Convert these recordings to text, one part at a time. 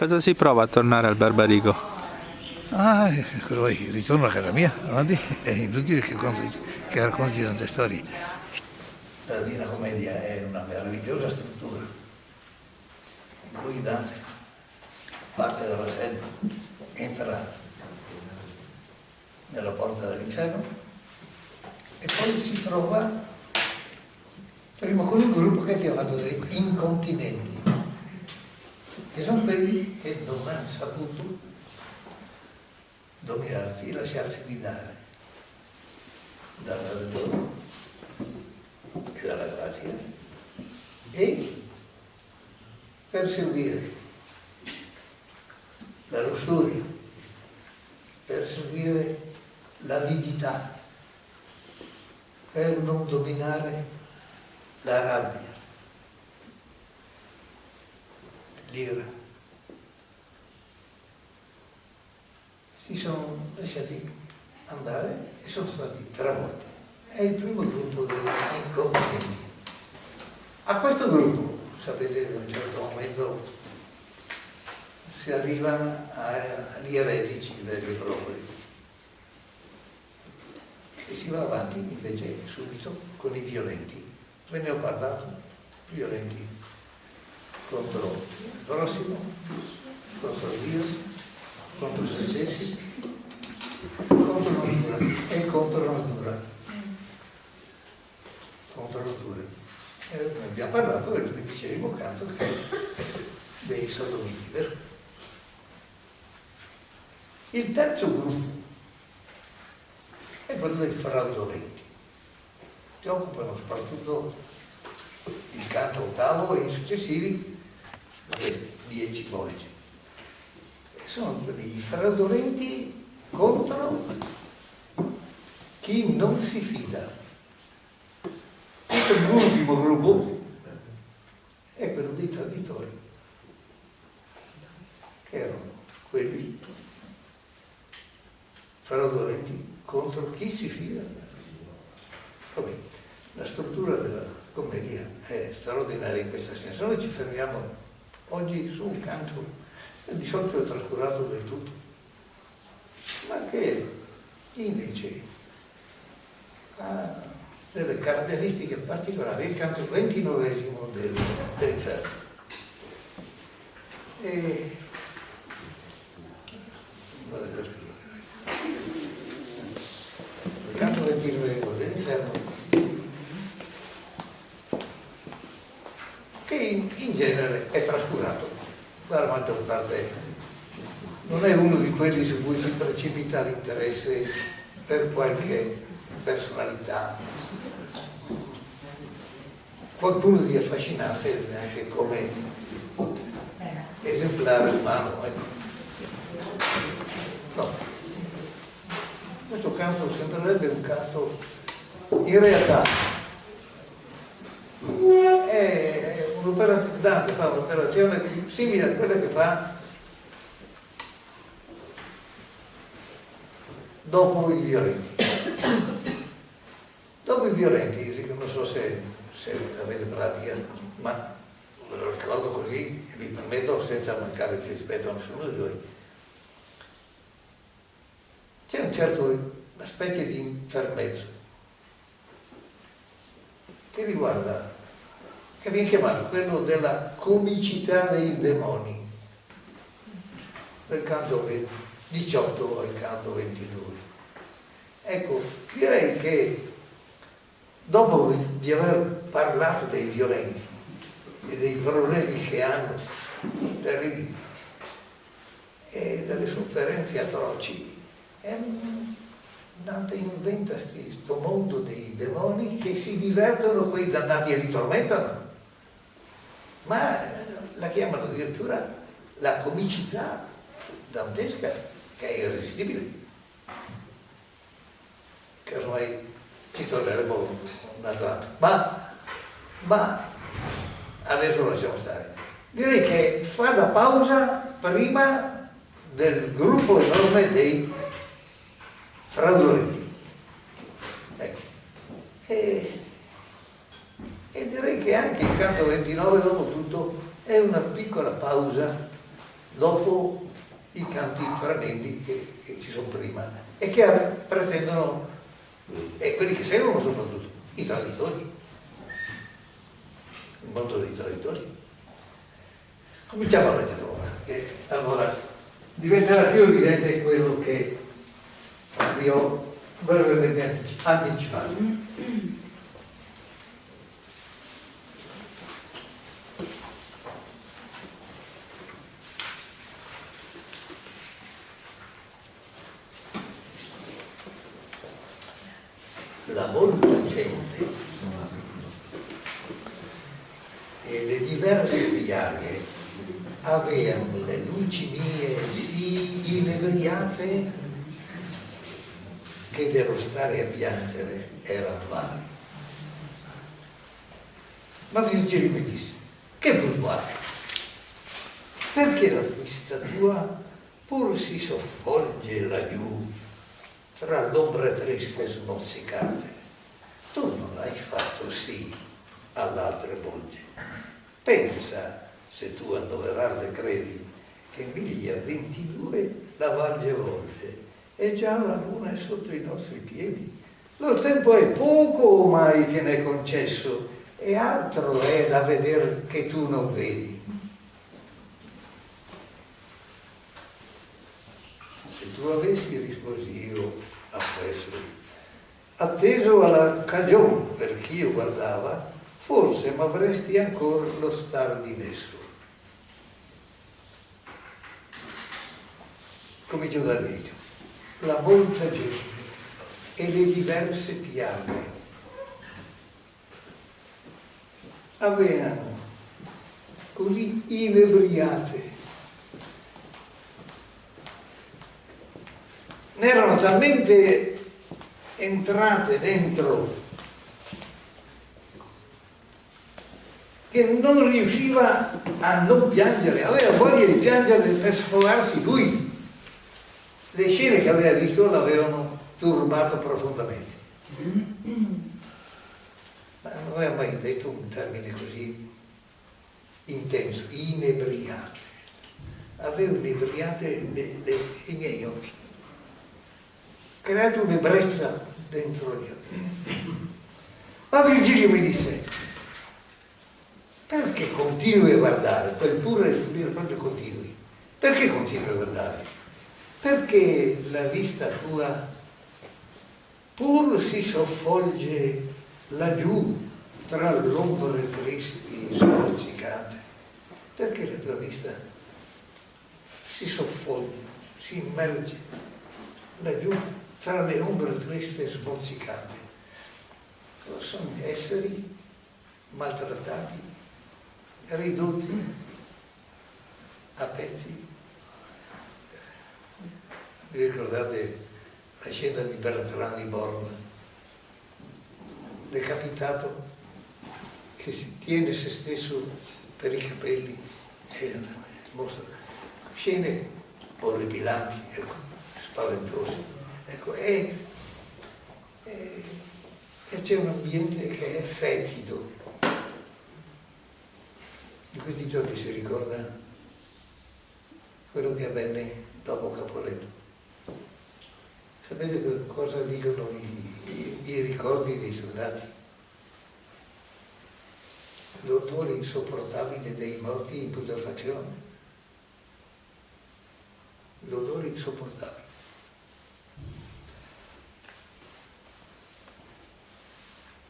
Cosa si prova a tornare al Barbarigo? Ritorno a casa mia, avanti, è inutile che racconti tante storie. La Divina Commedia è una meravigliosa struttura in cui Dante parte dalla selva, entra nella porta dell'inferno e poi si trova prima con un gruppo che è chiamato degli incontinenti, che sono quelli che non hanno saputo dominarsi, lasciarsi guidare dalla ragione e dalla grazia e perseguire la lussuria, perseguire l'avidità, per non dominare la rabbia, l'ira. Si sono lasciati andare e sono stati travolti. È il primo gruppo degli incontinenti. A questo gruppo, sapete, in un certo momento si arriva agli eretici veri e propri e si va avanti invece subito con i violenti. Ve ne ho parlato, violenti contro il prossimo, contro Dio, contro se stessi, contro natura e contro natura. Contro natura. Abbiamo parlato del 15° canto che è dei sodomiti, vero? Il terzo gruppo è quello dei fraudolenti. Si occupano soprattutto il canto ottavo e i successivi, questi 10 pollici. Sono quelli fraudolenti contro chi non si fida. L'ultimo gruppo è quello dei traditori, che erano quelli fraudolenti contro chi si fida. Vabbè, la struttura della commedia è straordinaria in questo senso. Noi ci fermiamo oggi su un canto che di solito è trascurato del tutto, ma che invece ha delle caratteristiche particolari, il canto 29° dell'Inferno. Il canto 29° dell'Inferno, che in genere è trascurato dalla maggior parte, non è uno di quelli su cui si precipita l'interesse per qualche personalità, qualcuno di affascinante anche come esemplare umano. No. Questo canto sembrerebbe un canto, in realtà è un'operazione, Dante fa un'operazione simile a quella che fa dopo i violenti. Dopo i violenti, non so se avete pratica, ma ve lo ricordo così e vi permetto senza mancare di rispetto a nessuno di voi. C'è una specie di intermezzo che riguarda, che viene chiamato quello della comicità dei demoni, dal canto 18 al canto 22. Ecco, direi che dopo di aver parlato dei violenti e dei problemi che hanno terribili e delle sofferenze atroci, Dante inventa questo mondo dei demoni che si divertono, quei dannati e li tormentano, ma la chiamano addirittura la comicità dantesca, che è irresistibile. Casomai ci torneremo un altro anno, ma adesso lo lasciamo stare. Direi che fa da pausa prima del gruppo enorme dei fraudolenti. Ecco. E direi che anche il canto 29 dopo tutto è una piccola pausa dopo i canti tremendi che ci sono prima e che pretendono, e quelli che seguono soprattutto, i traditori, il mondo dei traditori. Cominciamo a leggere ora, che allora diventerà più evidente quello che vi ho brevemente anticipato. La molta gente e le diverse piaghe avevano le luci mie sì inebriate che dello stare a piangere era vano. Ma Virgilio mi disse: che vuoi fare? Perché la vista tua pur si soffolge laggiù tra l'ombre triste smozzicate? Tu non hai fatto sì all'altre volge. Pensa, se tu a noverarle credi, che miglia 22 la Valge volge e già la luna è sotto i nostri piedi. Lo tempo è poco ormai che ne è concesso e altro è da veder che tu non vedi. Se tu avessi, risposi io appresso, atteso alla cagion per chi io guardava, forse m'avresti ancora lo star dimesso. Comincio dall'inizio. La molta gente e le diverse piaghe avevano così inebriate, ne erano talmente entrate dentro che non riusciva a non piangere, aveva voglia di piangere per sfogarsi lui. Le scene che aveva visto l'avevano turbato profondamente. Ma non aveva mai detto un termine così intenso, inebriate. Aveva inebriate i miei occhi, creato un'ebbrezza dentro gli occhi. Ma Virgilio mi disse: perché continui a guardare? Quel pure dire proprio continui. Perché continui a guardare? Perché la vista tua pur si soffolge laggiù tra l'ombre tristi smorzicate? Perché la tua vista si soffoglia, si immerge laggiù tra le ombre tristi smorzicate? Sono esseri maltrattati, ridotti a pezzi. Vi ricordate la scena di Bertrand di Born, decapitato, che si tiene se stesso per i capelli e mostra scene orripilanti, ecco, spaventose. Ecco, e c'è un ambiente che è fetido. Di questi giorni si ricorda quello che avvenne dopo Caporetto. Sapete cosa dicono i ricordi dei soldati? L'odore insopportabile dei morti in putrefazione. L'odore insopportabile.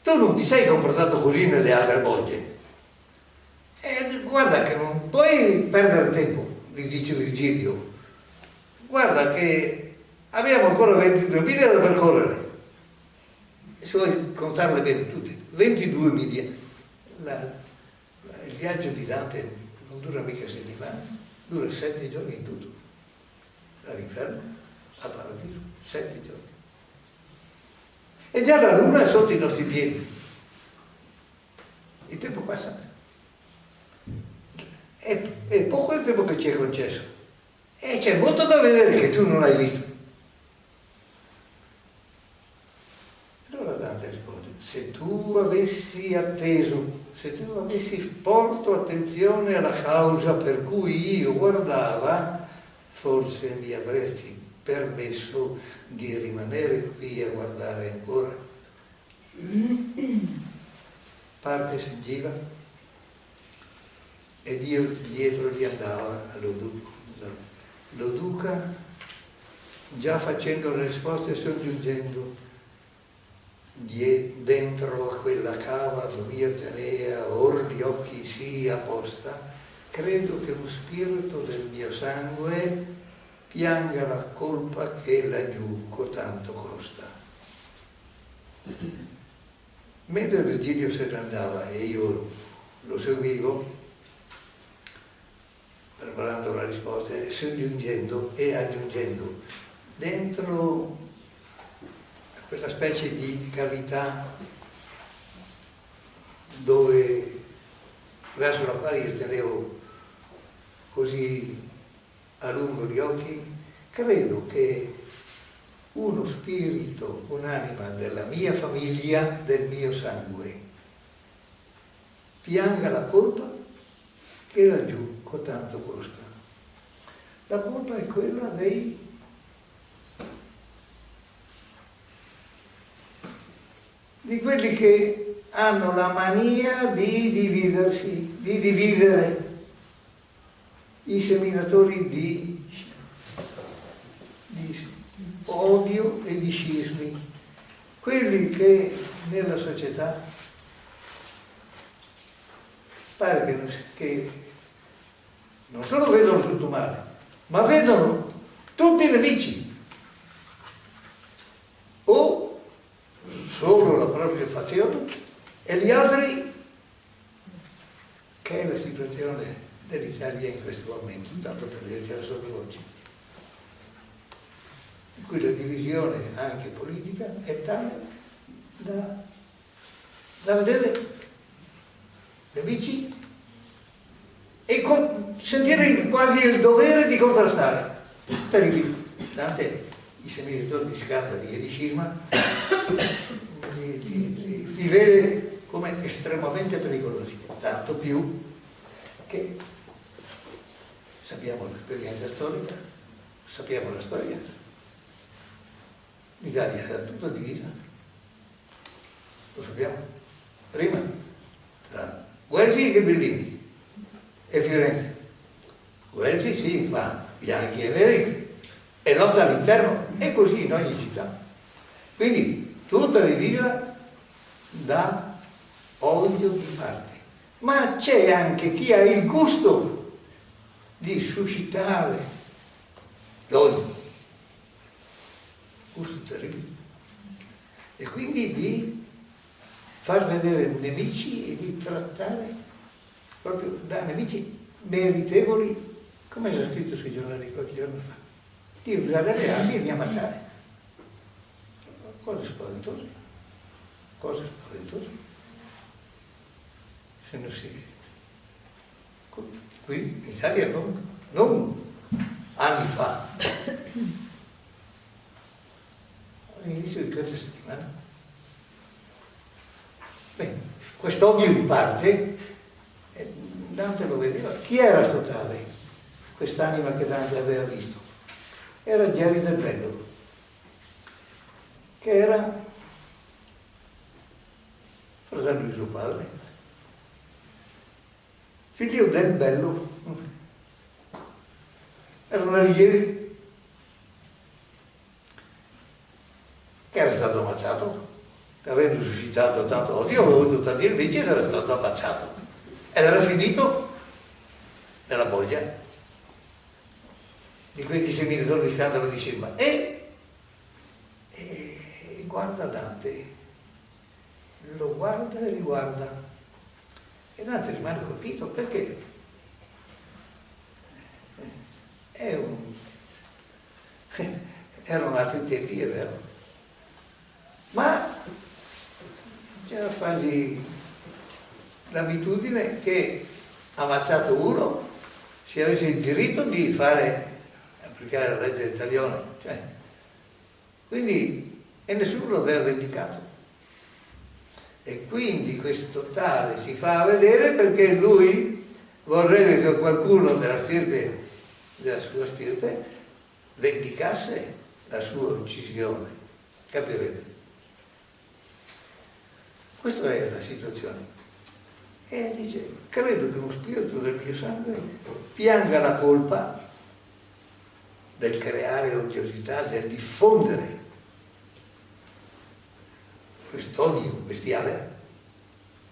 Tu non ti sei comportato così nelle altre volte. E guarda che non puoi perdere tempo, gli dice Virgilio. Guarda che abbiamo ancora 22 miglia da percorrere. E se vuoi contarle bene tutte, 22 miglia. Il viaggio di Dante non dura mica settimane, dura 7 giorni in tutto. Dall'inferno al paradiso, 7 giorni. E già la luna è sotto i nostri piedi. Il tempo passa. È poco il tempo che ci è concesso. E c'è molto da vedere che tu non hai visto. Allora Dante risponde: se tu avessi atteso se tu avessi porto attenzione alla causa per cui io guardava, forse mi avresti permesso di rimanere qui a guardare ancora. Parte si gira e Dio dietro gli andava lo duca, già facendo le risposte, soggiungendo dentro a quella cava dove io tenea or gli occhi sì apposta, credo che lo spirito del mio sangue pianga la colpa che laggiù cotanto costa. Mentre Virgilio se ne andava e io lo seguivo, preparando la risposta, soggiungendo e aggiungendo dentro quella specie di cavità verso la quale io tenevo così a lungo gli occhi, credo che uno spirito, un'anima della mia famiglia, del mio sangue, pianga la colpa che laggiù cotanto costa. La colpa è quella di quelli che hanno la mania di dividersi, di dividere i seminatori di odio e di scismi, quelli che nella società pare che non solo vedono tutto male, ma vedono tutti nemici, o solo la propria fazione e gli altri, che è la situazione dell'Italia in questo momento, tanto per dircela sottovoce, in cui la divisione anche politica è tale da vedere nemici e sentire quasi il dovere di contrastare. Terribile. Tante i seminatori di scandali e di scisma li vede come estremamente pericolosi, tanto più che sappiamo l'esperienza storica, sappiamo la storia. L'Italia era tutta divisa, lo sappiamo. Prima tra Guelfi e Ghibellini e Firenze. Guelfi sì, ma bianchi e neri, e lotta all'interno, e così in ogni città. Quindi tutta divisa da odio di parte. Ma c'è anche chi ha il gusto di suscitare l'odio, gusto terribile, e quindi di far vedere nemici e di trattare proprio da nemici meritevoli, come è scritto sui giornali qualche giorno fa, di usare le armi e di ammazzare. Cose spaventose, cose spaventose. Se non si... Qui in Italia non anni fa, all'inizio di questa settimana. Beh, quest'odio di parte, Dante lo vedeva. Chi era sto tale? Quest'anima che Dante aveva visto? Era Geri del Bello, che era fratello di suo padre, figlio del Bello. Era un Alighieri che era stato ammazzato, avendo suscitato tanto odio, aveva avuto tanti nemici ed era stato ammazzato. Ed era finito nella bolla di questi seminatori di scandalo di scisma. E guarda Dante, lo guarda e riguarda. E Dante rimane colpito perché erano altri tempi, è vero, ma c'era quasi l'abitudine che ammazzato uno si avesse il diritto di applicare la legge del talione, quindi, e nessuno lo aveva vendicato. E quindi questo tale si fa vedere perché lui vorrebbe che qualcuno della sua stirpe vendicasse la sua uccisione. Capirete? Questa è la situazione. E dice, credo che uno spirito del mio sangue pianga la colpa del creare odiosità, del diffondere quest'odio bestiale,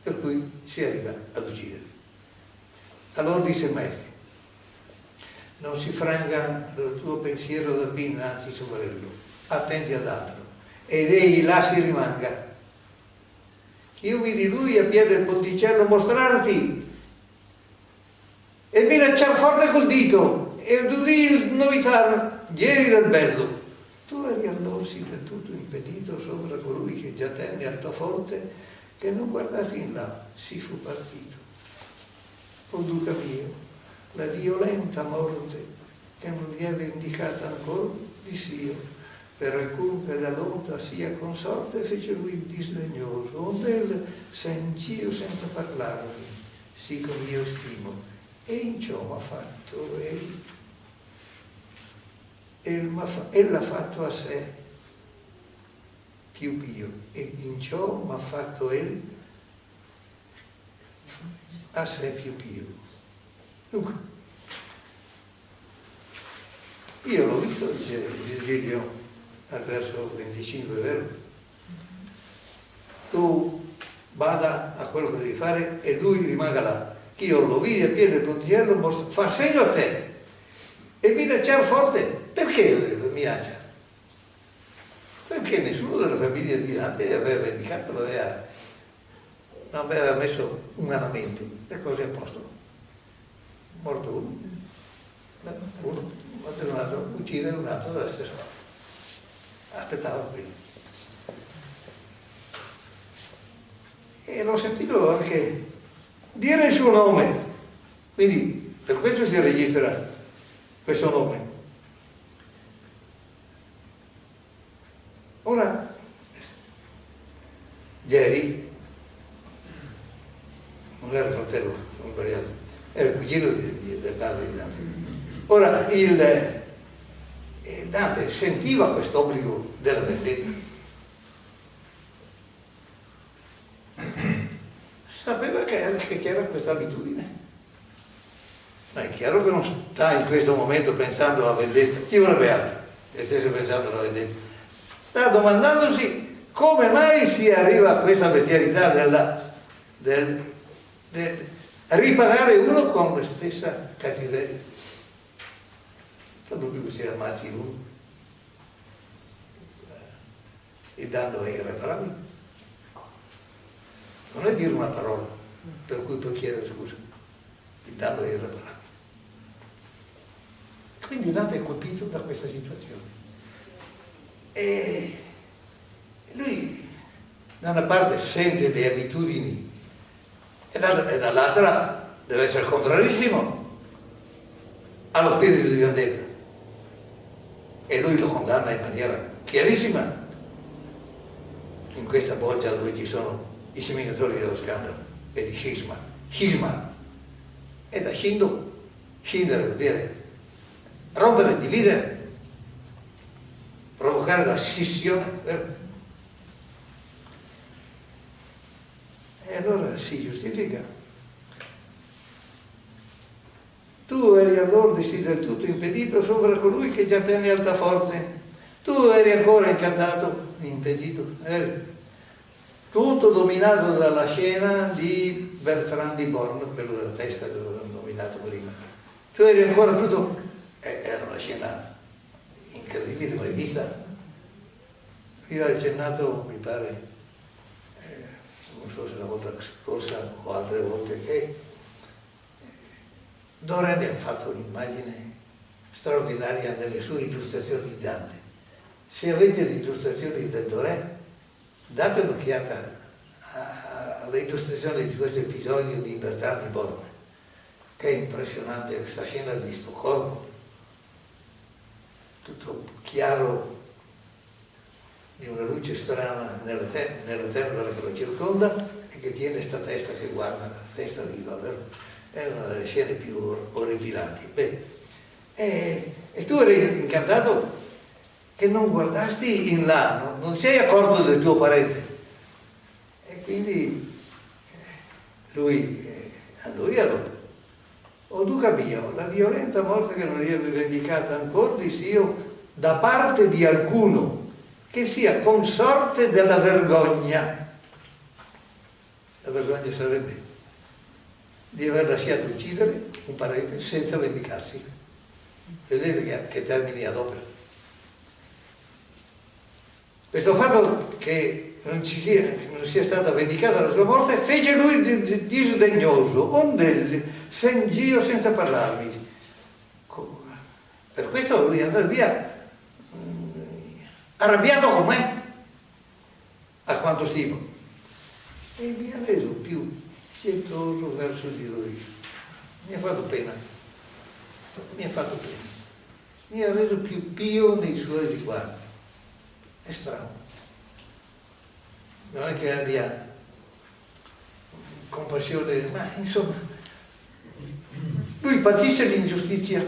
per cui si arriva ad uccidere. Allora disse il maestro, non si franga il tuo pensiero da qui innanzi sovrello, attendi ad altro, ed egli là si rimanga. Io vidi lui a piede del ponticello mostrarti e minacciar forte col dito, e udì il novitar ieri del bello. Tu eri allora sì del tutto impedito sopra colui che già tenne altoforte, che non guardasti in là, si fu partito. O duca mio, la violenta morte che non gli è vendicata ancora, dissi io, per alcun che da lotta sia consorte, fece lui il disdegnoso, onde sencio senza parlarmi, sì come io stimo, e in ciò m'ha fatto ella fatto a sé più pio, ed in ciò m'ha fatto a sé più pio. Dunque, io l'ho visto, dice Virgilio al verso 25, vero? Tu vada a quello che devi fare e lui rimanga là. Io lo vidi a piede del ponticello far segno a te e minacciare forte. Perché minaccia? Perché nessuno della famiglia di Dante aveva vendicato, non aveva messo umanamente le cose a posto. Morto uno, morto un altro, uccidere un altro della stessa cosa. Aspettava quello. E l'ho sentito anche dire il suo nome, quindi per questo si registra questo nome. Ora, ieri, non era il fratello, sono sbagliato, era il cugino del padre di Dante. Ora, Dante sentiva quest'obbligo della vendetta. Sapeva che c'era questa abitudine. Ma è chiaro che non sta in questo momento pensando alla vendetta, ci vorrebbe altro che stesse pensando alla vendetta. Sta domandandosi come mai si arriva a questa bestialità del ripagare uno con la stessa cattiveria. Tanto più che si ammazzi uno. Il danno è irreparabile. Non è dire una parola per cui puoi chiedere scusa. Il danno è irreparabile. Quindi Dante è colpito da questa situazione. E lui da una parte sente le abitudini e dall'altra deve essere contrarissimo allo spirito di vendetta. E lui lo condanna in maniera chiarissima in questa bolgia dove ci sono i seminatori dello scandalo e di scisma. E da scindere vuol dire rompere, dividere, provocare la scissione. E allora si giustifica. Tu eri allora sì del tutto impedito sopra colui che già tenne altaforte. Tu eri ancora incantato, impedito, eri tutto dominato dalla scena di Bertrand di Born, quello della testa che avevo nominato prima. Tu eri ancora tutto, era una scena incredibile, mai vista. Io ho accennato, mi pare, non so se la volta scorsa o altre volte, che Doré ha fatto un'immagine straordinaria nelle sue illustrazioni di Dante. Se avete le illustrazioni del Doré, date un'occhiata alle illustrazioni di questo episodio di Bertrand di Born, che è impressionante, questa scena di Stoccolma, tutto chiaro, di una luce strana nella tenebra che lo circonda e che tiene sta testa che guarda, la testa viva, vero? È una delle scene più orripilanti. E tu eri incantato che non guardasti in là, non sei accorto del tuo parente. E quindi a lui allora. O duca mio, la violenta morte che non riesce vendicata ancora di Dio da parte di alcuno che sia consorte della vergogna. La vergogna sarebbe di aver lasciato uccidere un parente senza vendicarsi. Vedete che termini adopera. Questo fatto che non sia stata vendicata la sua morte fece lui disdegnoso, onde se in giro senza parlarmi. Per questo lui è andato via arrabbiato con me, a quanto stimo, e mi ha reso più pietoso verso di lui. Mi ha fatto pena, mi ha reso più pio nei suoi riguardi. È strano, non è che abbia compassione, ma insomma lui patisce l'ingiustizia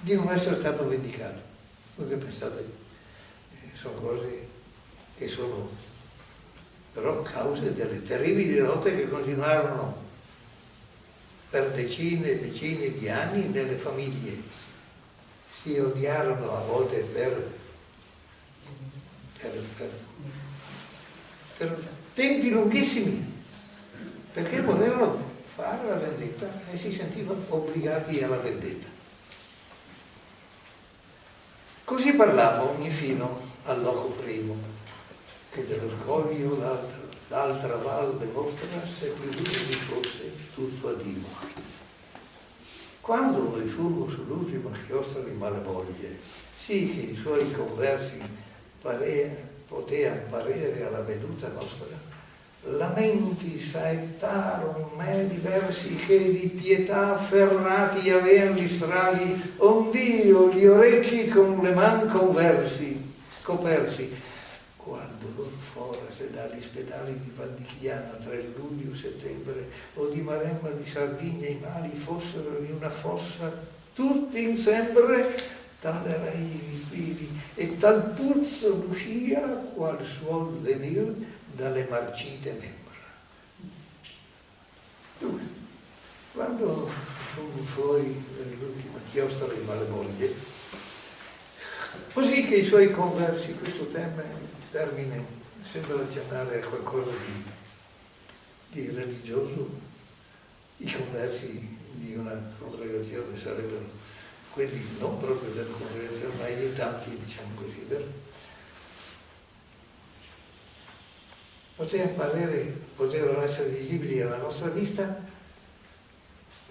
di non essere stato vendicato. Voi che pensate? Sono cose che sono però cause delle terribili lotte che continuarono per decine e decine di anni nelle famiglie. Si odiarono a volte per tempi lunghissimi, perché volevano fare la vendetta e si sentivano obbligati alla vendetta. Così parlammo ogni fino al loco primo, che dello scoglio l'altra valle mostra se più lui vi fosse tutto a Dio. Quando noi fummo sull'ultima chiostra di Malavoglie, sì che i suoi conversi potean parere alla veduta nostra, lamenti saettaron me diversi che di pietà ferrati avean gli strali, ond'io gli orecchi con le man copersi, qual dolor forse dagli spedali di Valdichiana tra il luglio e settembre o di Maremma di Sardegna i mali fossero in una fossa tutti insembre, tal era ivi quivi e tal puzzo l'uscia qual suol venir dalle marcite membra. Dunque, quando sono fuori dall'ultima chiostra di Malavoglie, così che i suoi conversi, questo termine sembra accennare a qualcosa di religioso, i conversi di una congregazione sarebbero quelli non proprio della congregazione, ma aiutanti, diciamo così, vero? Potevano essere visibili alla nostra vista,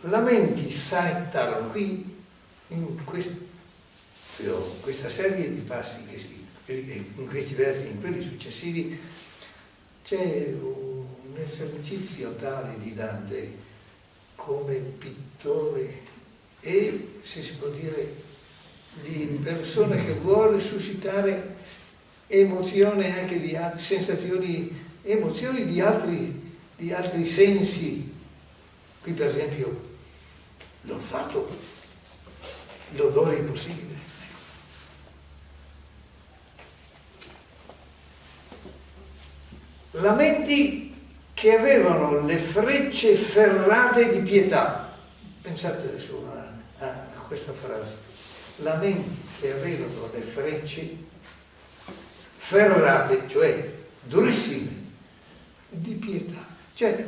lamenti saettarono qui in questa serie di passi in questi versi, in quelli successivi, c'è un esercizio tale di Dante come pittore e, se si può dire, di persona che vuole suscitare emozione anche di sensazioni, emozioni di altri sensi. Qui per esempio l'olfatto, l'odore impossibile. Lamenti che avevano le frecce ferrate di pietà. Pensate adesso a questa frase. Lamenti che avevano le frecce ferrate, cioè durissime, di pietà. Cioè,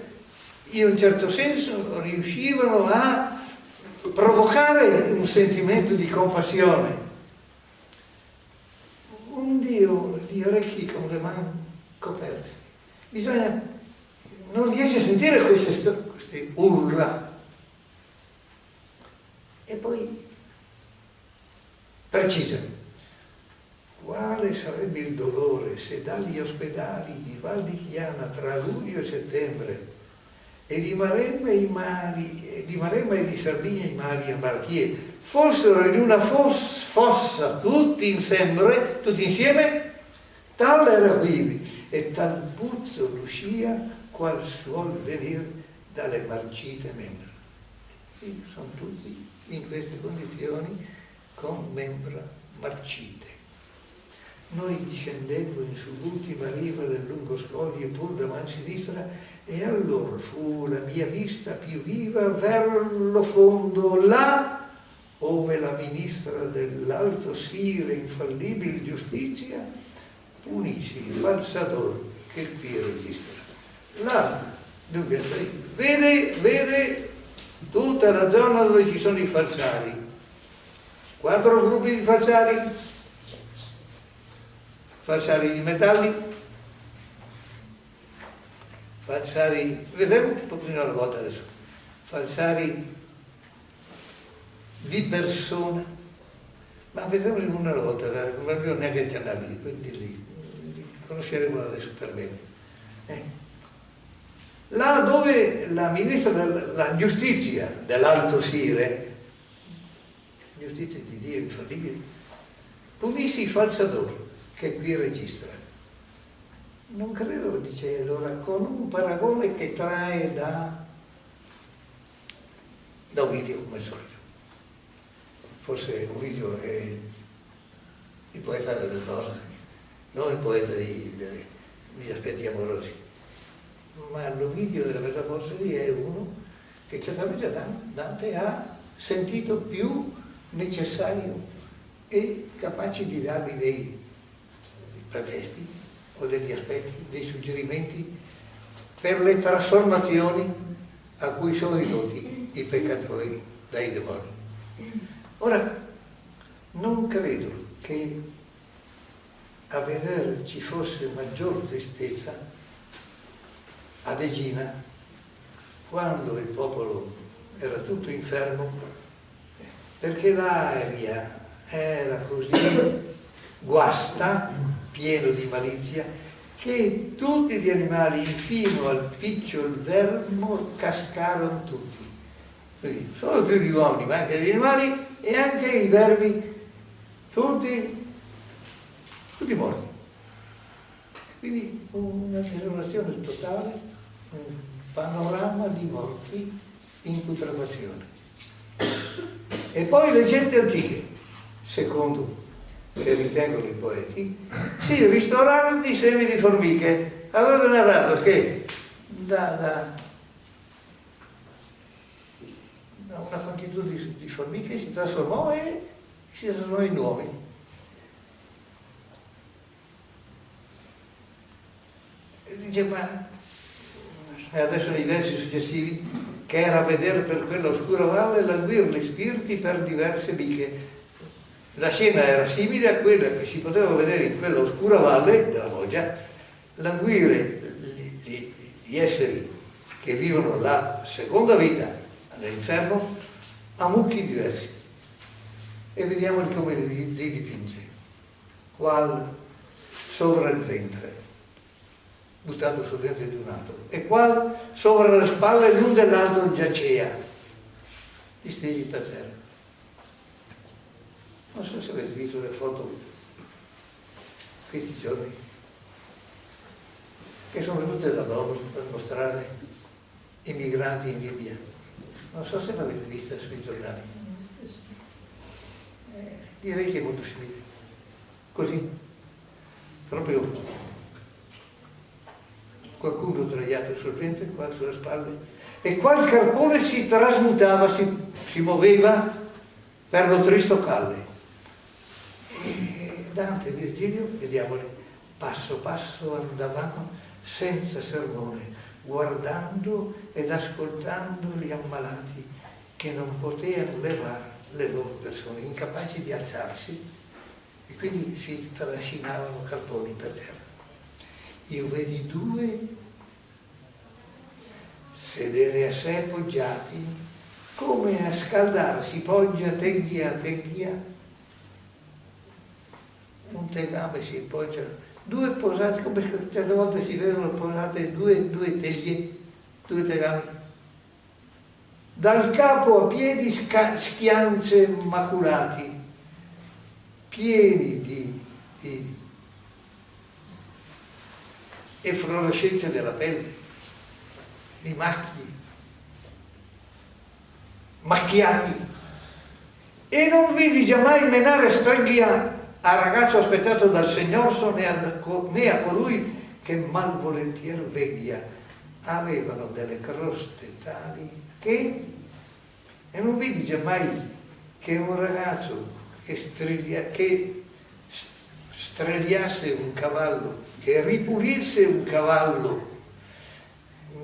in un certo senso riuscivano a provocare un sentimento di compassione. Un Dio, gli orecchi con le mani coperti. Non riesce a sentire queste urla. E poi precisa. Quale sarebbe il dolore se dagli ospedali di Val di Chiana tra luglio e settembre e di Maremma e di Sardegna i mali a Martier fossero in una fossa tutti insieme, tal era vivi, e tal puzzo l'uscia, qual suol venir dalle marcite membra. Sì, sono tutti in queste condizioni con membra marcite. Noi discendemmo in sull'ultima riva del lungo scoglio pur da man sinistra, e allora fu la mia vista più viva verlo fondo, là ove la ministra dell'alto sire infallibil giustizia punisce il falsador che qui registra. Là, dunque, vede tutta la zona dove ci sono i falsari, 4 gruppi di falsari di metalli, falsari, vedremo un pochino alla volta adesso, falsari di persona, ma vedremo una alla volta, non abbiamo neanche accennarli, quindi li conosceremo adesso per bene. Là dove la ministra della giustizia dell'alto sire, giustizia di Dio infallibile, punisce i falsadori che qui registra. Non credo, dice allora, con un paragone che trae da Ovidio, come al solito. Forse Ovidio è il poeta delle cose, non il poeta degli aspetti amorosi, ma l'Ovidio della Metamorfosi è uno che certamente Dante ha sentito più necessario e capace di dargli dei pretesti o degli aspetti, dei suggerimenti per le trasformazioni a cui sono ridotti i peccatori dai demoni. Ora, non credo che a vedere ci fosse maggior tristezza ad Egina, quando il popolo era tutto infermo, perché l'aria era così guasta, pieno di malizia, che tutti gli animali, fino al picciol vermo, cascarono tutti. Quindi, solo più gli uomini, ma anche gli animali e anche i vermi, tutti morti. Quindi una desolazione totale, un panorama di morti in putrefazione. E poi le genti antiche, secondo che ritengono i poeti, si ristorarono di semi di formiche. Aveva narrato che da una quantità di formiche si trasformò in uomini. E dice, ma adesso nei versi successivi, che era a vedere per quella oscura valle languire gli spiriti per diverse biche. La scena era simile a quella che si poteva vedere in quella oscura valle della Voggia, languire gli esseri che vivono la seconda vita all'inferno a mucchi diversi. E vediamo come li dipinge. Qual sopra il ventre, buttato sul ventre di un altro, e qual sopra le spalle l'un dell'altro giacea, distesi per terra. Non so se avete visto le foto questi giorni, che sono venute da loro per mostrare i migranti in Libia. Non so se l'avete vista sui giornali. Direi che è molto simile. Così, proprio qualcuno traiato sul ventre, qua sulle spalle, e qua il carpone si trasmutava, si muoveva per lo tristo calle. E Dante e Virgilio, vediamoli, passo passo andavano senza sermone, guardando ed ascoltando gli ammalati che non potevano levare le loro persone, incapaci di alzarsi, e quindi si trascinavano carponi per terra. Io vedi due sedere a sé poggiati, come a scaldarsi, poggia teglia a teglia, un tegame si poggia, due posati, come certe volte si vedono posate due teglie, due tegami, dal capo a piedi schianze maculati, pieni efflorescenze della pelle, di macchie, macchiati. E non vidi giammai menare stregghia a ragazzo aspettato dal Segnorso né a colui che malvolentier veglia. Avevano delle croste tali che, e non vidi giammai che un ragazzo che stregliasse un cavallo, che ripulisse un cavallo,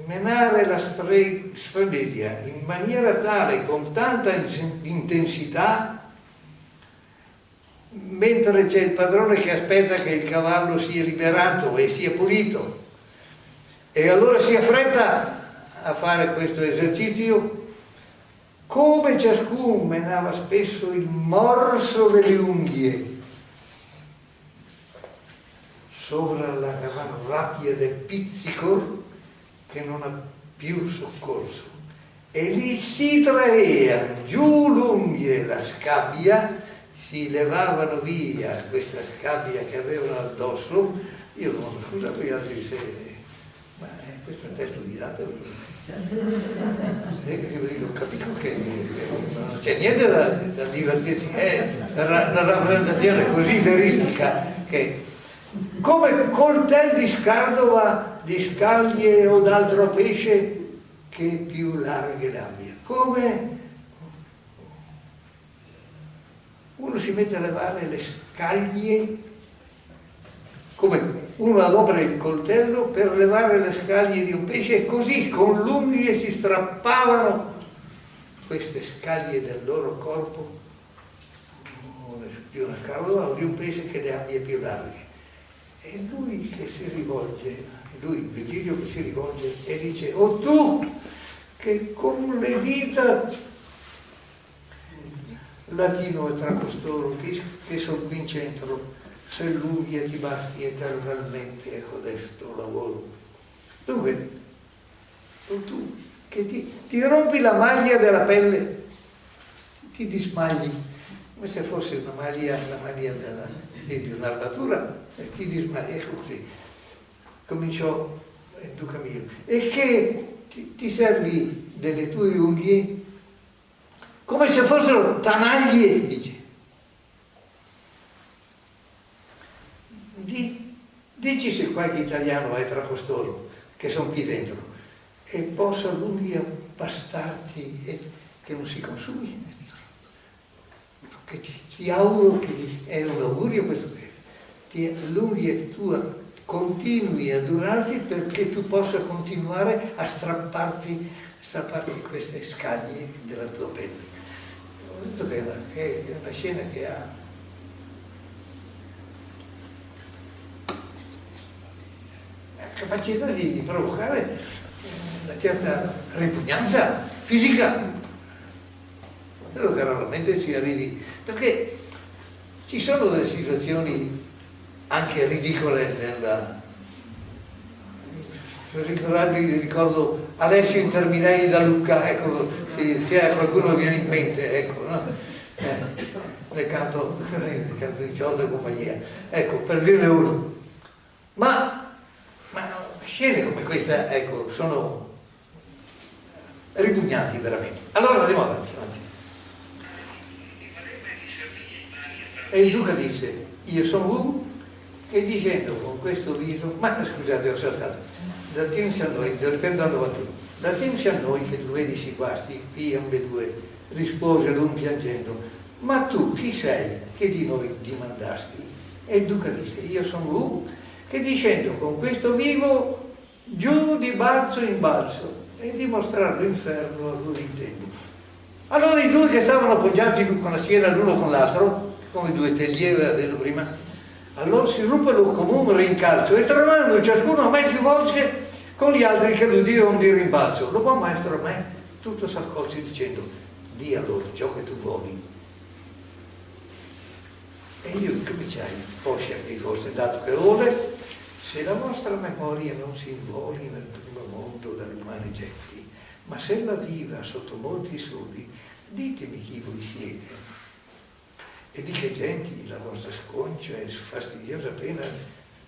menare la streglia in maniera tale, con tanta intensità, mentre c'è il padrone che aspetta che il cavallo sia liberato e sia pulito, e allora si affretta a fare questo esercizio, come ciascuno menava spesso il morso delle unghie sopra la rabbia del pizzico che non ha più soccorso, e lì si traea giù l'unghie, la scabbia, si levavano via questa scabbia che avevano addosso. Io non scusa per gli altri se ma questo è un testo studiato, capisco che non c'è niente da divertirsi, è la rappresentazione così veristica che come coltel di scardova di scaglie o d'altro pesce che più larghe l'abbia, come uno si mette a levare le scaglie, come uno adopera il coltello per levare le scaglie di un pesce, e così con l'unghie si strappavano queste scaglie del loro corpo, di una scardova o di un pesce che le abbia più larghe. E lui che si rivolge, Virgilio che si rivolge e dice: o tu che con le dita, latino e tra costoro, che sono qui in centro, se l'unghia ti basti eternamente a codesto lavoro. Dunque, o tu che ti rompi la maglia della pelle, ti dismagli, come se fosse una maglia, la maglia di un'armatura, e ti dismagli, ecco così. Cominciò Duca mio, e che ti servi delle tue unghie come se fossero tanaglie, dice. Dici se qualche italiano è tra costoro, che sono qui dentro, e possa l'unghia bastarti e che non si consumi. Che ti auguro, che è un augurio questo, che l'unghia tua continui a durarti perché tu possa continuare a strapparti queste scaglie della tua pelle. Ho detto che è una scena che ha capacità di provocare una certa ripugnanza fisica. Spero che raramente ci arrivi, perché ci sono delle situazioni anche ridicole ricordo Alessio Interminei da Lucca, ecco, se qualcuno viene in mente, ecco, no? Nel canto di Ciotto e compagnia, ecco, per dirne uno. Ma scene come questa, ecco, sono ripugnanti veramente. Allora andiamo avanti. E il Duca disse: io sono uno che dicendo con questo viso, ma scusate, ho saltato, dattinsi a noi, riprendo al 91, dattinsi a noi che tu vedi si guasti, qui ambedue, rispose l'un piangendo, ma tu chi sei che di noi dimandasti? E il Duca disse: io sono uno che dicendo con questo vivo giù di balzo in balzo e dimostrare l'inferno a lui intendo. Allora i due che stavano appoggiati con la schiena l'uno con l'altro, come due teglie, aveva detto prima, allora si ruppero come un rincalzo e tornando ciascuno a me si volse con gli altri che lo dirono di rimbalzo. Lo buon maestro a me tutto s'accorse dicendo: di a loro ciò che tu vuoi. E io cominciai, poscia che fosse dato che ore, se la vostra memoria non si involi nel primo mondo dalle umane genti, ma se la viva sotto molti soli, ditemi chi voi siete. E di che genti la vostra sconcia e fastidiosa pena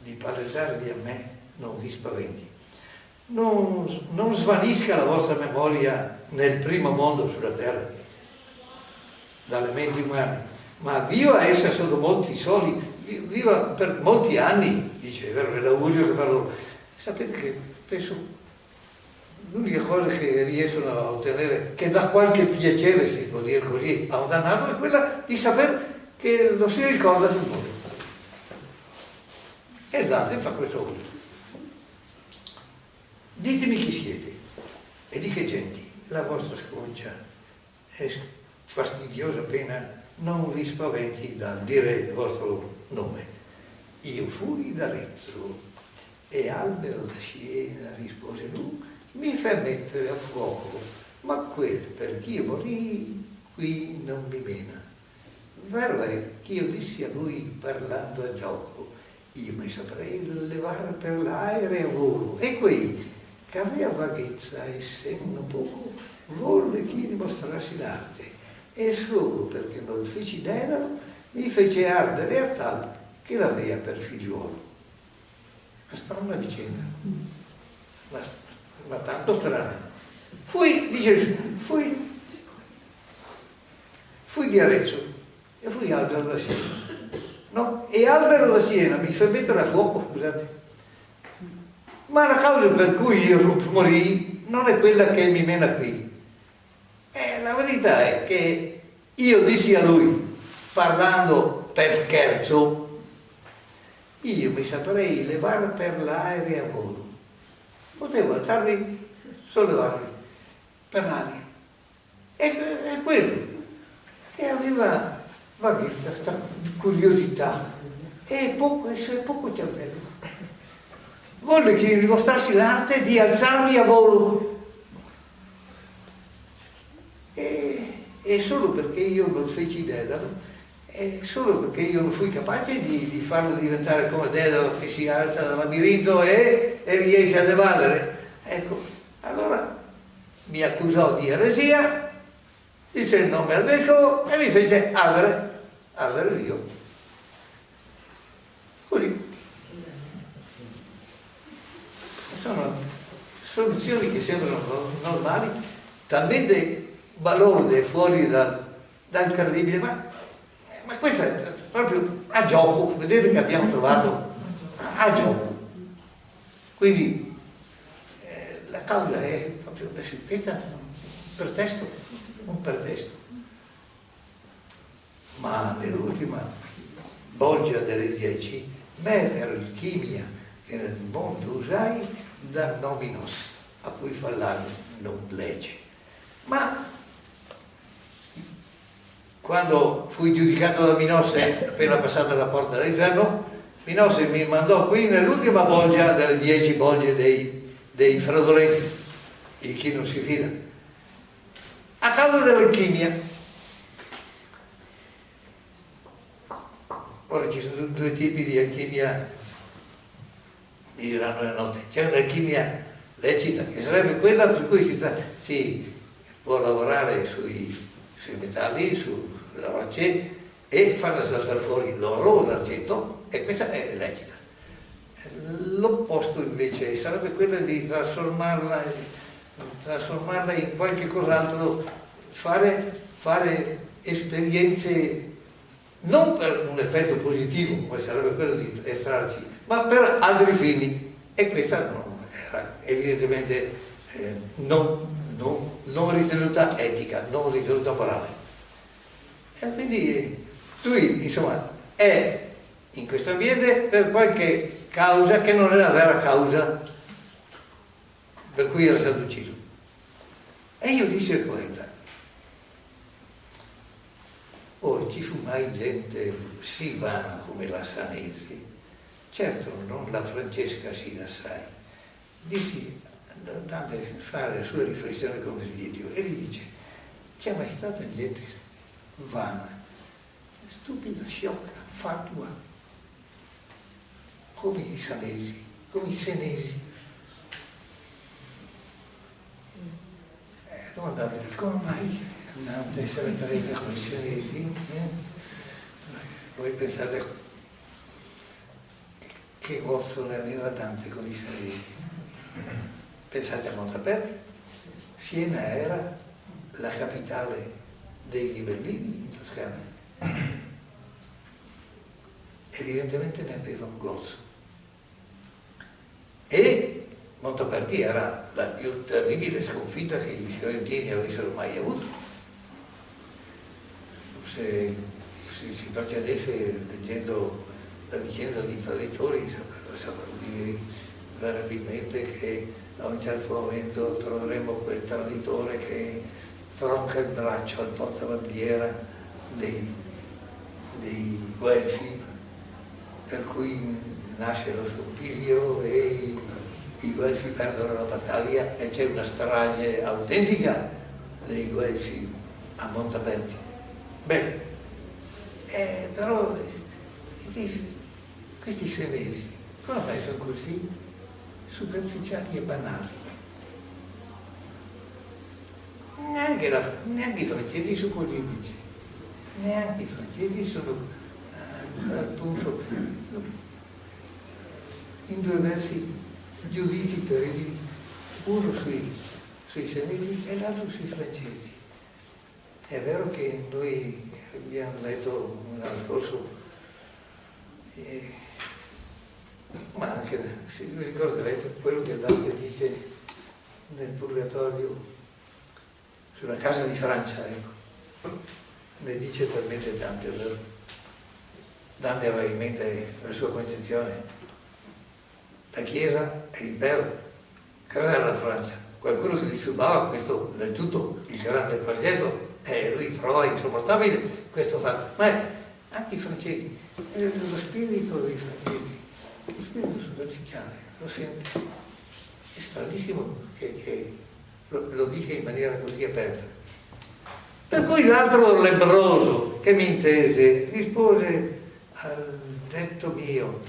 di palesarvi a me non vi spaventi. Non svanisca la vostra memoria nel primo mondo sulla terra, dalle menti umane, ma viva essa sotto molti soli, viva per molti anni, dice, è vero, è l'augurio che fa loro. Sapete che penso l'unica cosa che riescono a ottenere, che dà qualche piacere, si può dire così, a un dannato, è quella di sapere che lo si ricorda sul mondo. E Dante fa questo augurio. Ditemi chi siete e di che genti. La vostra sconcia è fastidiosa pena, non vi spaventi dal dire il vostro nome. Io fui d'Arezzo e albero da Siena, rispose lui, mi fa mettere a fuoco, ma quel per chi io morì qui non mi mena. Vero è che io dissi a lui parlando a gioco, io mi saprei levar per l'aere a volo, e quei che aveva vaghezza e senno poco, volle chi dimostrassi l'arte, e solo perché non feci Dedalo, mi fece ardere a tal che l'avea per figliuolo. Una strana vicenda, ma tanto strana. Fui di Arezzo e fui albero da Siena. No? E albero da Siena mi fa mettere a fuoco, scusate. Ma la causa per cui io morì non è quella che mi mena qui. La verità è che io dissi a lui, parlando per scherzo, io mi saprei levare per l'aereo a volo. Potevo alzarmi, sollevarmi per l'aria. E quello. E aveva vaghezza, curiosità e poco cervello. Volle che dimostrassi l'arte di alzarmi a volo. E solo perché io non feci Dedalo, e solo perché io non fui capace di farlo diventare come Dedalo che si alza dal labirinto e riesce ad evadere. Ecco, allora mi accusò di eresia, disse il nome al vescovo e mi fece ardere Dio. Così. Sono soluzioni che sembrano normali, talmente balorde fuori dal credibile, ma questo è proprio a gioco, vedete che abbiamo trovato a gioco. Quindi la causa è proprio questa, un pretesto. Ma nell'ultima bolgia delle 10, me per l'alchimia che nel mondo usai da nominos, a cui fallare non legge. Ma quando fui giudicato da Minosse, appena passata la porta dell'inferno, Minosse mi mandò qui nell'ultima bolgia delle 10 bolgie dei fraudolenti, di chi non si fida, a causa dell'alchimia. Ora ci sono due tipi di alchimia, mi diranno le notte. C'è un'alchimia lecita, che sarebbe quella per cui si può lavorare sui metalli, sulle rocce e farla saltare fuori l'oro o l'argento, e questa è lecita. L'opposto invece sarebbe quello di trasformarla in qualche cos'altro, fare esperienze non per un effetto positivo, come sarebbe quello di estrarci, ma per altri fini, e questa non era evidentemente non ritenuta etica, non ritenuta morale. E quindi lui, insomma, è in questo ambiente per qualche causa che non è la vera causa per cui era stato ucciso. E io dice il poeta, ci fu mai gente sì vana come la Sanesi, certo non la Francesca sì assai. Dissi, andate a fare le sue riflessioni con Virgilio e gli dice, c'è mai stata gente vana, stupida, sciocca, fatua, come i Sanesi, come i Senesi? Domandatevi, come mai andate a essere presa con i Senesi? Voi pensate che gusto ne aveva tante con i senesi. Pensate a Montaperti, Siena era la capitale dei Ghibellini in Toscana. Evidentemente ne aveva un gozzo. E Montaperti era la più terribile sconfitta che i fiorentini avessero mai avuto. Se si procedesse leggendo la vicenda dei traditori, saprà dire verabilmente che a un certo momento troveremo quel traditore che tronca il braccio al portabandiera dei Guelfi, per cui nasce lo scompiglio e i Guelfi perdono la battaglia e c'è una strage autentica dei Guelfi a Montaperti. Bene, però questi senesi, come mai sono così superficiali e banali? Neanche i francesi sono così, dice. Neanche i francesi sono appunto in due versi giudizi terribili, uno sui senesi e l'altro sui francesi. È vero che noi abbiamo letto l'anno scorso, ma anche, se vi ricorderete, quello che Dante dice nel Purgatorio sulla casa di Francia, ecco, ne dice talmente tante, vero? Dante aveva in mente la sua concezione, la Chiesa e l'impero. Cos'era la Francia? Qualcuno che disturbava questo del tutto il grande progetto, e lui trovava insopportabile questo fatto. Ma anche i francesi, lo spirito dei francesi, lo spirito superficiale, lo sente. È stranissimo che lo dica in maniera così aperta. Per cui l'altro lebbroso che mi intese rispose al detto mio: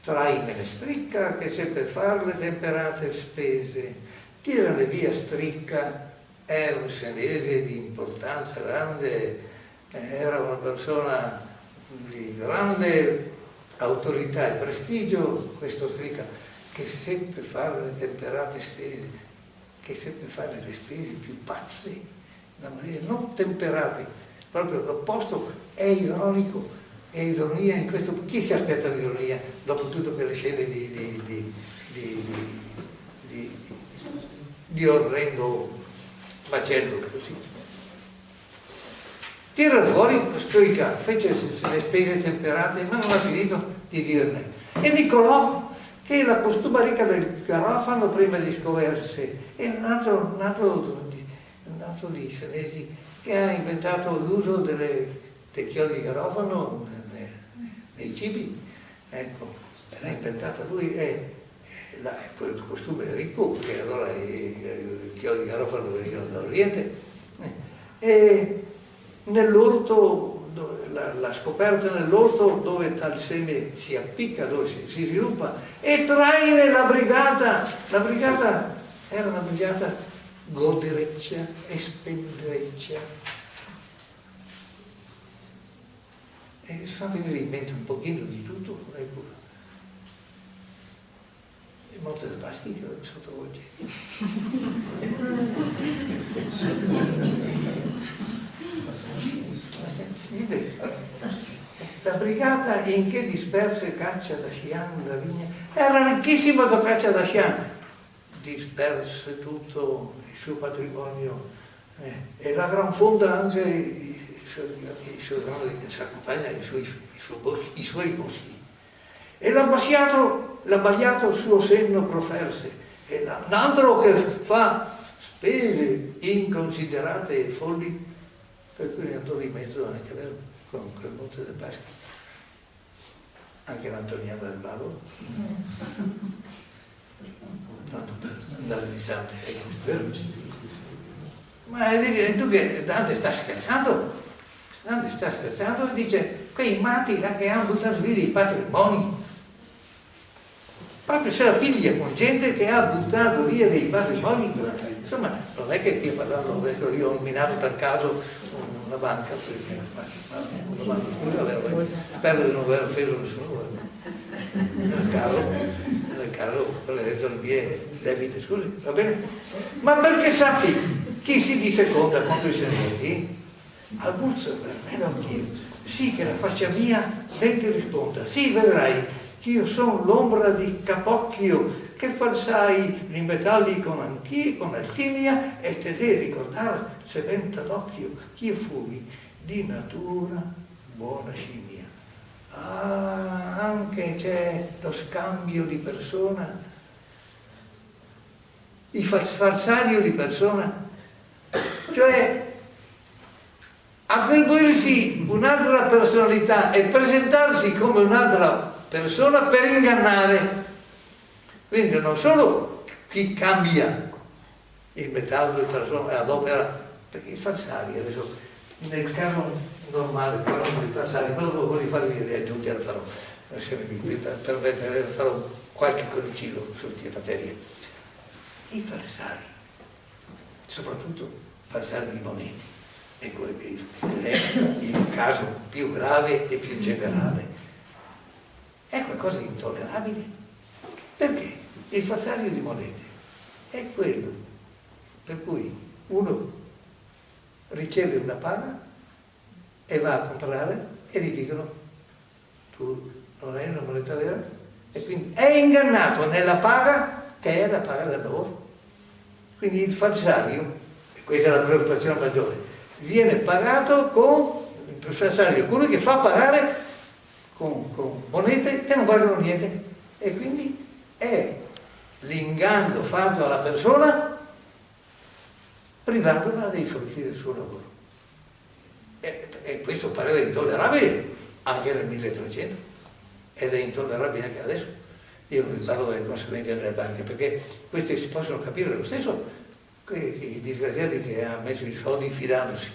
trai menestricca che seppe far le temperate spese, tirane via stricca. È un senese di importanza grande, era una persona di grande autorità e prestigio, questo stricca, che seppe fare le temperate spese, che seppe fare le spese più pazze, da morire, non temperate, proprio l'opposto, è ironico, è ironia in questo. Chi si aspetta l'ironia dopo tutte quelle scene di orrendo macello così? Tira fuori stoica, fece le spese temperate, ma non ha finito di dirne. E Niccolò, che la costuma ricca del garofano prima di scoverse, è un altro di senesi che ha inventato l'uso dei chiodi di garofano nei cibi. Ecco, l'ha inventata lui, quel costume ricco, perché allora i chiodi di garofano venivano dall'Oriente, e nell'orto, la scoperta nell'orto dove tal seme si appicca, dove si sviluppa, e traine la brigata era una brigata godereccia e spendereccia. E fa venire in mente un pochino di tutto, ecco. E Monte dei Paschi che ho sotto oggi. La brigata in che disperse caccia da Chian la vigna, era ricchissima da caccia da Chian, disperse tutto il suo patrimonio, e la Gran Fonda anche i suoi boschi. E l'abbagliato suo senno proferse, e l'altro che fa spese inconsiderate e folli, per cui ne andò di mezzo anche, vero? Con quel Monte dei Paschi. Anche l'Antoniana del Valo. Tanto per andare distante, ecco, vero? Ma Dante sta scherzando? Dante sta scherzando e dice: quei matti là che hanno buttato via i patrimoni. Proprio se la piglia con gente che ha buttato via dei patrimoni. Insomma, non è che stia parlando, io ho minato per caso una banca, perché una banca pure spero di non aver offeso nessuno. carro prendendo le mie debite, scusi, va bene? Ma perché sappi, chi si disseconda contro i serventi? Aguzzo per me l'occhio, sì che la faccia mia ben ti risponda, sì vedrai che io sono l'ombra di Capocchio, che falsai i metalli con alchimia e te devi ricordare se venta d'occhio che io fui di natura buona scimmia. Ah, anche c'è lo scambio di persona, il falsario di persona, cioè attribuirsi un'altra personalità e presentarsi come un'altra persona per ingannare. Quindi non solo chi cambia il metallo e trasforma ad opera, perché i falsari adesso nel caso normale parlando di falsari, quello che voglio farvi vedere aggiunti alla farò, farò qualche codicillo su queste materie. I falsari, soprattutto falsari di monete, ecco, è il caso più grave e più generale, è qualcosa di intollerabile. Perché? Il falsario di monete è quello per cui uno riceve una paga e va a comprare e gli dicono tu non hai una moneta vera e quindi è ingannato nella paga che è la paga del lavoro. Quindi il falsario, e questa è la preoccupazione maggiore, viene pagato con il falsario, colui che fa pagare con monete che non valgono niente e quindi è l'inganno fatto alla persona privandola dei frutti del suo lavoro. E questo pareva intollerabile anche nel 1300 ed è intollerabile anche adesso. Io non vi parlo delle conseguenze delle banche perché queste si possono capire lo stesso che i disgraziati che hanno messo i soldi fidandosi.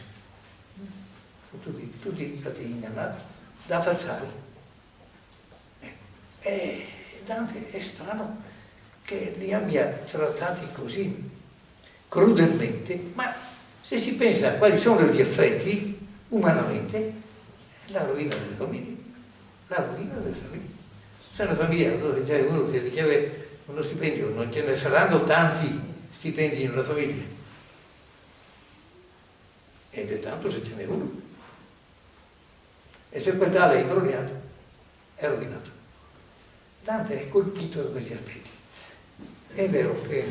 Sono tutti stati ingannati da falsari. E Dante è strano che li abbia trattati così crudelmente, ma se si pensa a quali sono gli effetti umanamente, è la rovina delle famiglie. La rovina delle famiglie. Se una famiglia dove c'è uno che riceve uno stipendio, non ce ne saranno tanti stipendi in una famiglia. Ed è tanto se ce n'è uno. E se quel tale è imbrogliato, è rovinato. Dante è colpito da questi aspetti. È vero che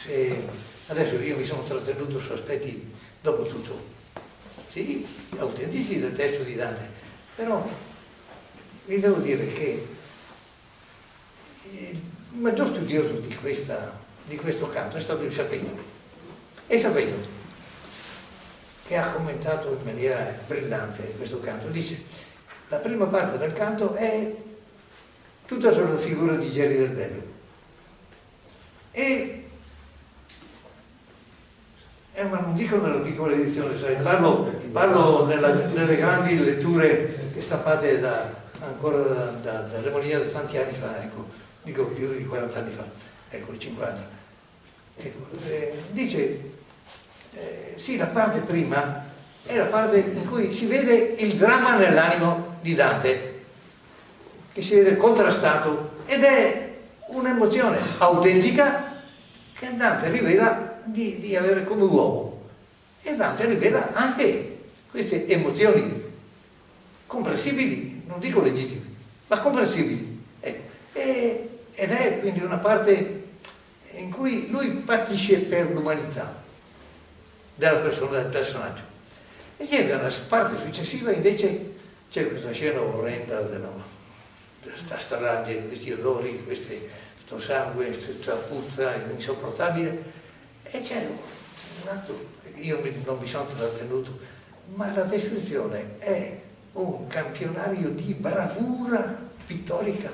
se adesso io mi sono trattenuto su aspetti, dopo tutto, sì, autentici del testo di Dante, però vi devo dire che il maggior studioso di questo canto è stato il Sapegno. E Sapegno, che ha commentato in maniera brillante questo canto, dice la prima parte del canto è tutta sulla figura di Geri del Bello. Ma non dico nella piccola edizione, sai, parlo nelle grandi letture stampate ancora dalle Monie da tanti anni fa, ecco, dico più di 40 anni fa, ecco, 50. Ecco, dice, sì, la parte prima è la parte in cui si vede il dramma nell'animo di Dante, che si vede contrastato, ed è un'emozione autentica che Dante rivela di avere come uomo, e Dante rivela anche queste emozioni comprensibili, non dico legittime, ma comprensibili, ed è quindi una parte in cui lui patisce per l'umanità della persona, del personaggio. E c'è una parte successiva invece, c'è questa scena orrenda della strage, questi odori, questo sangue, questa puzza insopportabile, e c'è un atto, io non mi sono trattenuto, ma la descrizione è un campionario di bravura pittorica,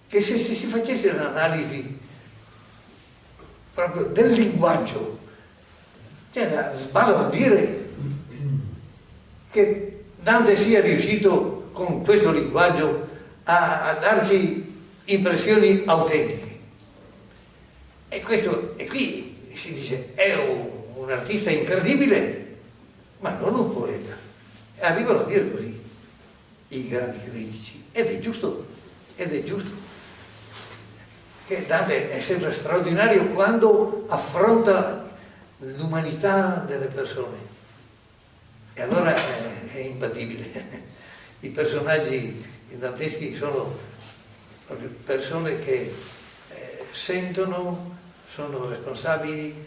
che se si facesse un'analisi proprio del linguaggio, c'è da sbalordire che Dante sia riuscito con questo linguaggio a darci impressioni autentiche. E qui si dice, è un artista incredibile, ma non un poeta. E arrivano a dire così. i grandi critici, ed è giusto, che Dante è sempre straordinario quando affronta l'umanità delle persone, e allora è imbattibile. I personaggi danteschi sono proprio persone che sentono, sono responsabili,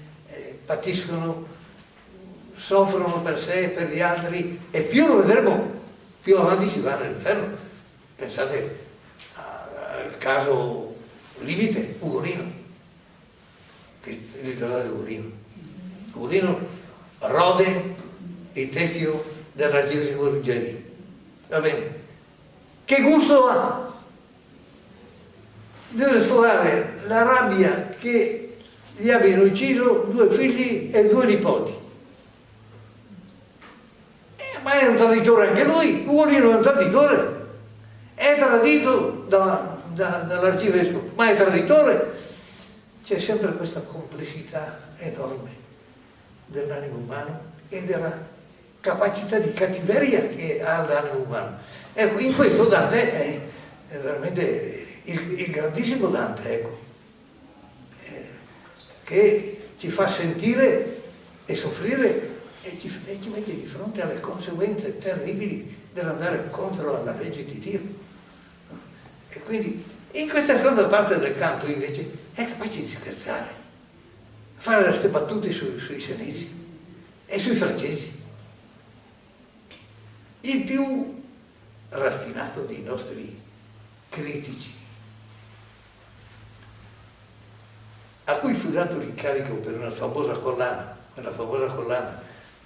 patiscono, soffrono per sé e per gli altri, e più lo vedremo, più avanti si va nell'inferno. Pensate al caso limite, Ugolino, che ricordate Ugolino? Ugolino rode il teschio dell'arcivescovo Ruggeri. Va bene, che gusto ha? Deve sfogare la rabbia che gli abbiano ucciso 2 figli e 2 nipoti. Ma è un traditore anche lui, Ugolino è un traditore, è tradito dall'arcivescovo, ma è traditore. C'è sempre questa complessità enorme dell'animo umano e della capacità di cattiveria che ha l'animo umano. Ecco, in questo Dante è veramente il grandissimo Dante, ecco, che ci fa sentire e soffrire e ci mette di fronte alle conseguenze terribili dell'andare contro la legge di Dio. E quindi in questa seconda parte del canto invece è capace di scherzare, fare queste battute sui senesi e sui francesi. Il più raffinato dei nostri critici, a cui fu dato l'incarico per una famosa collana,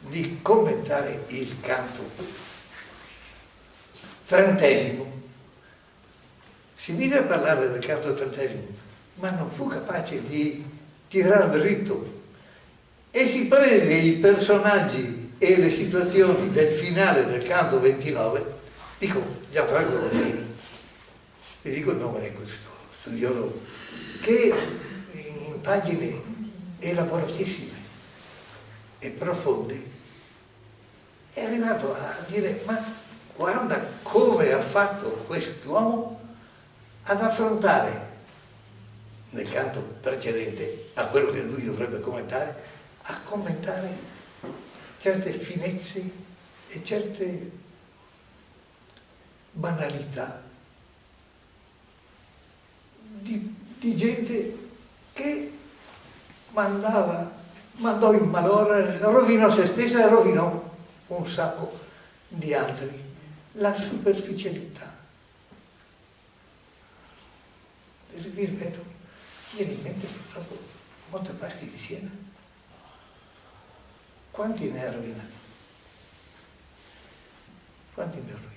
di commentare il canto trentesimo, si mise a parlare del canto trentesimo, ma non fu capace di tirar dritto, e si prese i personaggi e le situazioni del finale del canto 29, dico Gianfranco Rossini, vi dico il nome di questo studioso, che in pagine elaboratissime e profonde è arrivato a dire: ma guarda come ha fatto quest'uomo ad affrontare nel canto precedente a quello che lui dovrebbe commentare, a commentare certe finezze e certe banalità di gente che mandò in malora, rovinò se stessa e rovinò un sacco di altri. La superficialità. E vi ripeto, viene in mente purtroppo Montepaschi di Siena. Quanti ne ha rovinati? Quanti ne ha rovinati?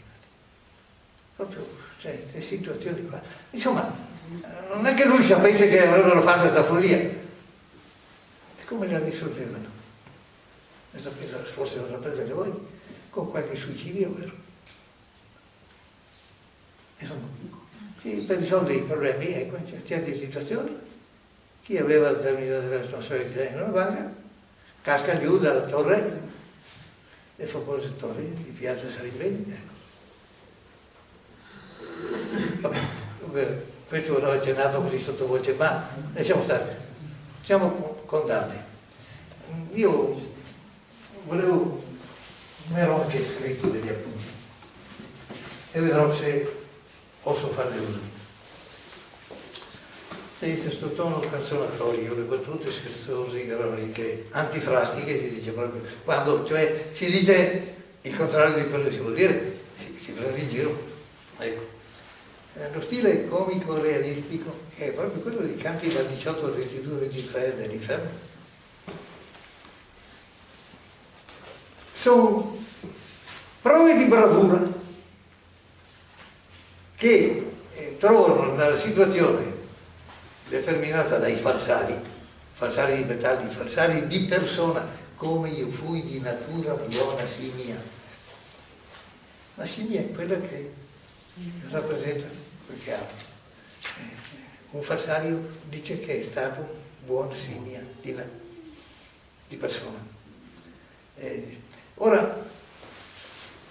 Proprio, cioè, queste situazioni qua. Insomma, non è che lui sapesse che avrebbero fatto questa follia. E come la risolvevano? Forse lo sapete voi, con qualche suicidio, vero? Insomma, per risolvere i problemi, ecco, in certe situazioni, chi aveva determinate responsabilità in una banca, casca giù dalla torre, le famose torri di Piazza Salimbeni, ecco. Vabbè, questo l'ho accennato così sottovoce, ma lasciamo stare. Siamo con Dante. Io mi ero anche scritto degli appunti e vedrò se posso farne uso. Vedete, questo tono canzonatorio, le battute scherzose, ironiche, antifrastiche, si dice proprio, quando cioè si dice il contrario di quello che si vuol dire, si prende in giro. Ecco. Lo stile comico realistico, che è proprio quello dei canti dal 18 al 22, 23 dell'inferno, sono prove di bravura che trovano nella situazione determinata dai falsari di metalli, falsari di persona, come io fui di natura buona simia. La simia è quella che rappresenta quel che altro. Un falsario dice che è stato buona simia di persona. Ora,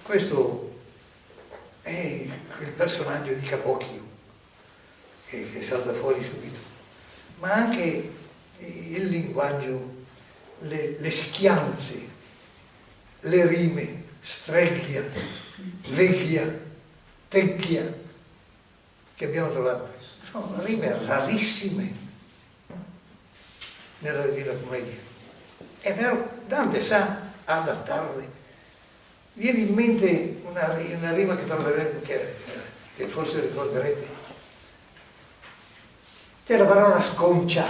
questo è quel personaggio di Capocchio che salta fuori subito, ma anche il linguaggio, le schianze, le rime, stregghia, vecchia, tecchia, che abbiamo trovato. Sono rime rarissime nella Divina Commedia. È vero, Dante sa adattarle. Viene in mente una rima che troveremo, che forse ricorderete. C'è la parola sconcia,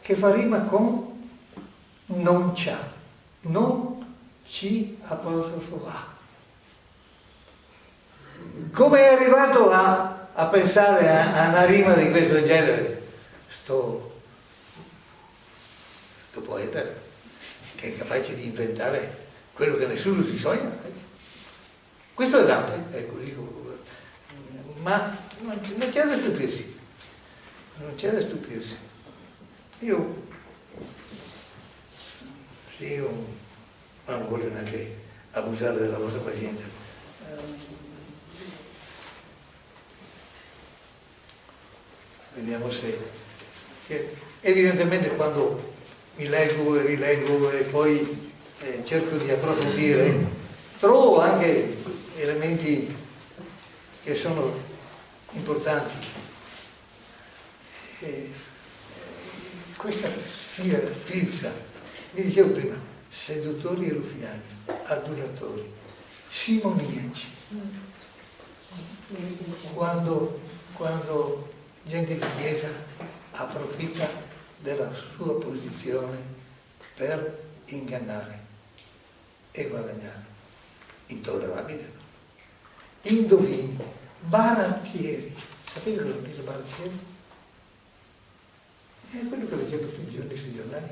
che fa rima con non c'ha, non ci apostrofo a. Come è arrivato a pensare a una rima di questo genere? Sto poeta che è capace di inventare quello che nessuno si sogna. Questo è Dante, ecco, dico, ma non c'è da stupirsi, non c'è da stupirsi. Io non voglio neanche abusare della vostra pazienza. Vediamo se... evidentemente quando mi leggo e rileggo e poi cerco di approfondire, trovo anche elementi che sono importanti. Questa filza, vi dicevo prima, seduttori e ruffiani, adulatori, simoniaci. Quando gente di chiesa approfitta della sua posizione per ingannare e guadagnare. Intollerabile, no? Indovini, barattieri. Sapete cosa vuol dire barattieri? È quello che leggevo tutti i giorni sui giornali.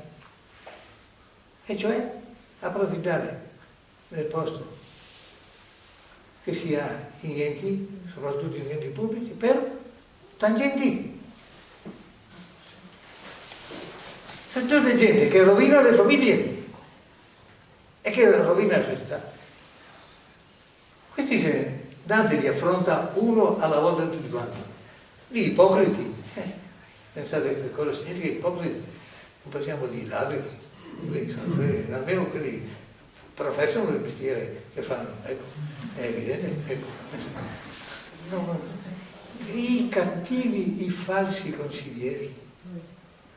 E cioè approfittare del posto che si ha in enti, soprattutto in enti pubblici, per tangenti. C'è tutta gente che rovina le famiglie e che rovina la società. Questi Dante li affronta uno alla volta tutti quanti. Gli ipocriti, pensate che cosa significa ipocriti? Non possiamo dire ladri, almeno quelli professano il mestiere che fanno, ecco, è evidente, ecco. I cattivi, i falsi consiglieri.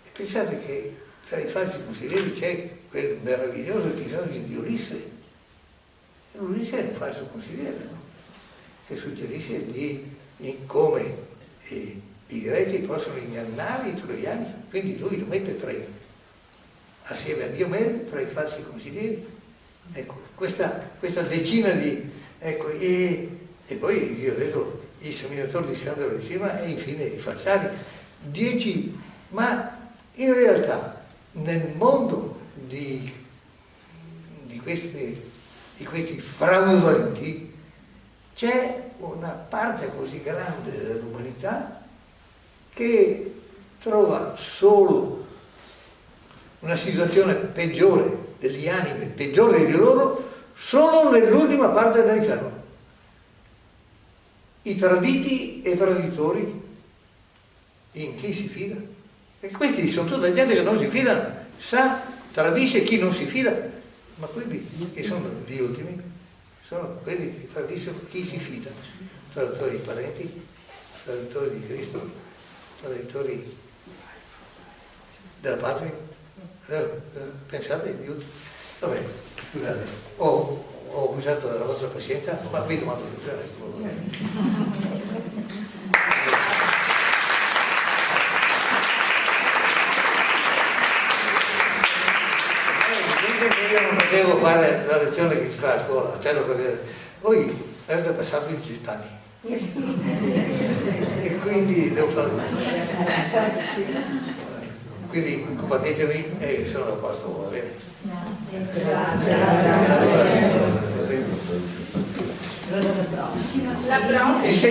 E pensate che tra i falsi consiglieri c'è quel meraviglioso episodio di Ulisse. Ulisse è un falso consigliere, no? Che suggerisce come i greci possono ingannare i troiani, quindi lui lo mette assieme a Diomede, tra i falsi consiglieri. Ecco, questa decina di... Ecco, e poi io ho detto i seminatori di Scandalo di Cima e infine i falsari. 10, ma in realtà nel mondo di questi fraudolenti c'è una parte così grande dell'umanità che trova solo una situazione peggiore degli animi, peggiore di loro, solo nell'ultima parte dell'inferno. I traditi e traditori in chi si fida? Perché questi sono tutta gente che non si fida, tradisce chi non si fida, ma quelli che sono gli ultimi sono quelli che tradiscono chi si fida, traditori di parenti, traditori di Cristo, traditori della patria. Pensate di tutto. Vabbè, scusate, ho abusato della vostra pazienza, ma vi domando io non potevo fare la lezione che si fa a scuola, perché voi avete passato i 18 anni e quindi devo fare quindi compatitemi e sono a posto, va bene. E se